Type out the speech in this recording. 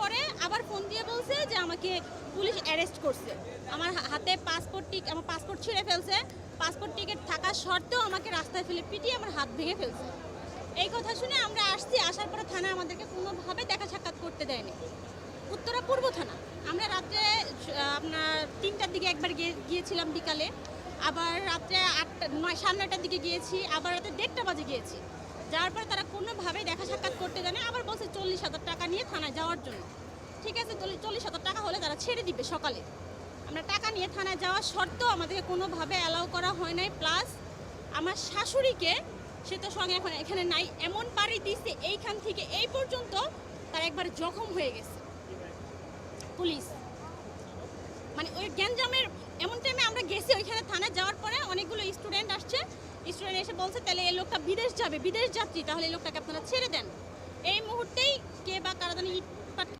পরে আবার ফোন দিয়ে বলছে যে আমাকে পুলিশ অ্যারেস্ট করছে। আমার হাতে আমার পাসপোর্ট ছিঁড়ে ফেলছে। পাসপোর্ট টিকিট থাকা সত্ত্বেও আমাকে রাস্তায় ফেলে পিটিয়ে আমার হাত ভেঙে ফেলছে। এই কথা শুনে আমরা আসছি, আসার পরে থানায় আমাদেরকে কোনোভাবে দেখা সাক্ষাৎ করতে দেয়নি। উত্তরা পূর্ব থানা। আমরা রাত্রে আপনার 3টার দিকে একবার গিয়েছিলাম বিকালে, আবার রাত্রে 9:30টার দিকে গিয়েছি, আবার রাতে 1:30টা বাজে গিয়েছি। যাওয়ার পরে তারা কোনোভাবে দেখা সাক্ষাৎ করতে দেয় না। আবার বলছে 40,000 টাকা নিয়ে থানায় যাওয়ার জন্য। ঠিক আছে, 40,000 টাকা হলে তারা ছেড়ে দিবে সকালে। আমরা টাকা নিয়ে থানায় যাওয়া সত্ত্বেও আমাদেরকে কোনোভাবে অ্যালাউ করা হয় নাই। প্লাস আমার শাশুড়িকে, সে তো সঙ্গে এখন এখানে নাই, এমন বাড়ি দিচ্ছে এইখান থেকে এই পর্যন্ত তার একবার জখম হয়ে গেছে পুলিশ। মানে ওই গ্যাঞ্জামের এমন টাইমে আমরা গেছি ওইখানে থানায়। যাওয়ার পরে অনেকগুলো স্টুডেন্ট আসছে, স্টুডেন্ট এসে বলছে তাহলে এই লোকটা বিদেশ যাবে, বিদেশ যাত্রী, তাহলে এই লোকটাকে আপনারা ছেড়ে দেন। এই মুহূর্তেই কে বা কারা জানি